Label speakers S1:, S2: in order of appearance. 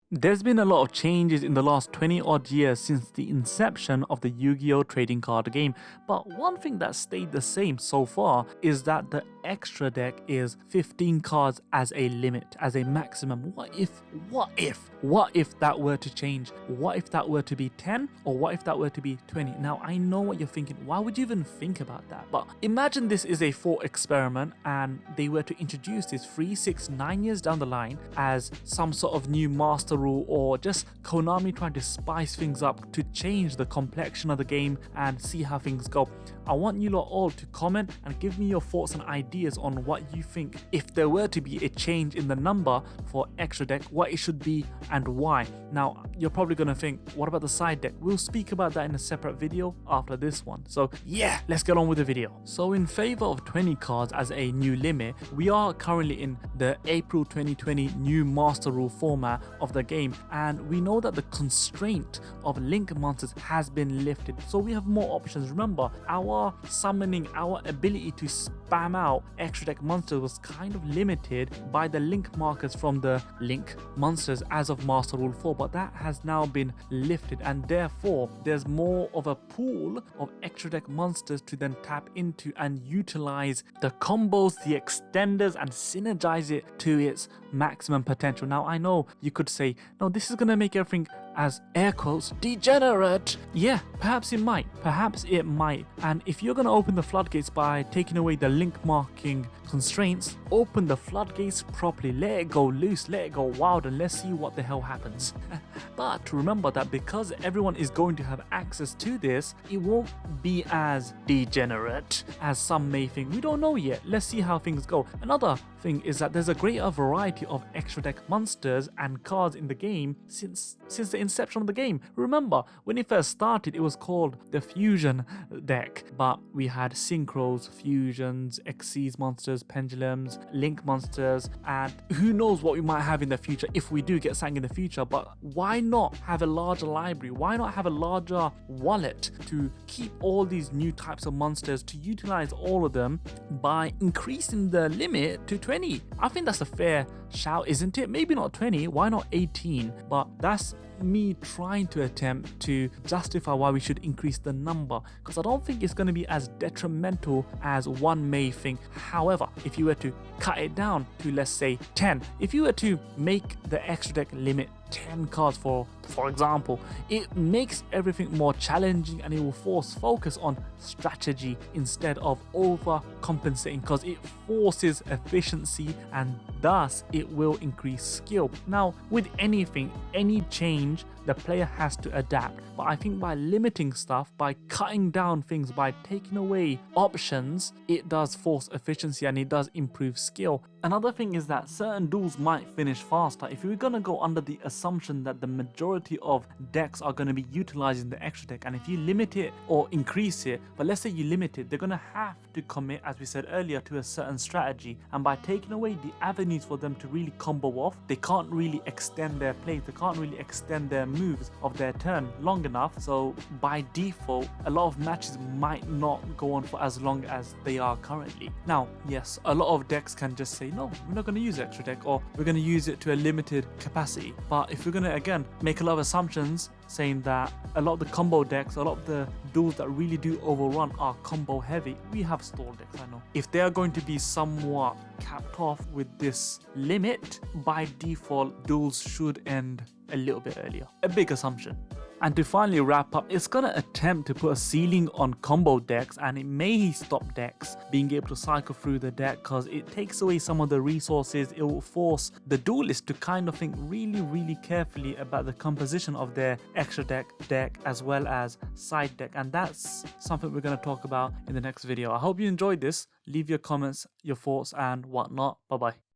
S1: There's been a lot of changes in the last 20 odd years since the inception of the Yu-Gi-Oh trading card game, but one thing that stayed the same so far is that the extra deck is 15 cards as a limit, as a maximum. What if that were to change? What if that were to be 10, or what if that were to be 20? Now I know what you're thinking, why would you even think about that? But imagine this is a thought experiment and they were to introduce this 3, 6, 9 years down the line as some sort of new master rule, or just Konami trying to spice things up to change the complexion of the game and see how things go. I want you lot all to comment and give me your thoughts and ideas on what you think, if there were to be a change in the number for extra deck, what it should be and why. Now you're probably gonna think, what about the side deck? We'll speak about that in a separate video after this one. So yeah, let's get on with the video. So in favor of 20 cards as a new limit, we are currently in the April 2020 new master rule format of the game, and we know that the constraint of link monsters has been lifted, so we have more options. Remember, our summoning, our ability to spam out extra deck monsters was kind of limited by the link markers from the link monsters as of master rule 4, but that has now been lifted, and therefore there's more of a pool of extra deck monsters to then tap into and utilize the combos, the extenders, and synergize it to its maximum potential. Now I know you could say, no, this is gonna make everything, as air quotes, degenerate. Yeah, perhaps it might, and if you're gonna open the floodgates by taking away the link marking constraints, open the floodgates properly, let it go loose, let it go wild, and let's see what the hell happens. But remember that because everyone is going to have access to this, it won't be as degenerate as some may think. We don't know yet, let's see how things go. Another thing is that there's a greater variety of extra deck monsters and cards in the game since the inception of the game. Remember, when it first started, it was called the Fusion deck, but we had Synchros, Fusions, Xyz monsters, Pendulums, Link monsters, and who knows what we might have in the future if we do get something in the future. But why not have a larger library? Why not have a larger wallet to keep all these new types of monsters, to utilize all of them by increasing the limit to 20? I think that's a fair shout, isn't it? Maybe not 20, why not 18? But that's me trying to attempt to justify why we should increase the number, because I don't think it's going to be as detrimental as one may think. However, if you were to cut it down to, let's say, 10, if you were to make the extra deck limit 10 cards for example, it makes everything more challenging and it will force focus on strategy instead of overcompensating, because it forces efficiency and thus it will increase skill. Now with anything, any change, the player has to adapt, but I think by limiting stuff, by cutting down things, by taking away options, it does force efficiency and it does improve skill. Another thing is that certain duels might finish faster. If you're gonna go under the assumption that the majority of decks are going to be utilizing the extra deck, and if you limit it or increase it, but let's say you limit it, they're going to have to commit, as we said earlier, to a certain strategy, and by taking away the avenues for them to really combo off, they can't really extend their plays, they can't really extend their moves of their turn long enough. So by default, a lot of matches might not go on for as long as they are currently. Now yes, a lot of decks can just say, no, we're not going to use extra deck, or we're going to use it to a limited capacity. But if we're going to again make a lot of assumptions saying that a lot of the combo decks, a lot of the duels that really do overrun are combo heavy, we have stall decks, I know. If they are going to be somewhat capped off with this limit, by default duels should end a little bit earlier. A big assumption. And to finally wrap up, it's gonna attempt to put a ceiling on combo decks, and it may stop decks being able to cycle through the deck because it takes away some of the resources. It will force the duelist to kind of think really carefully about the composition of their extra deck as well as side deck, and that's something we're gonna talk about in the next video. I hope you enjoyed this. Leave your comments, your thoughts and whatnot. Bye bye.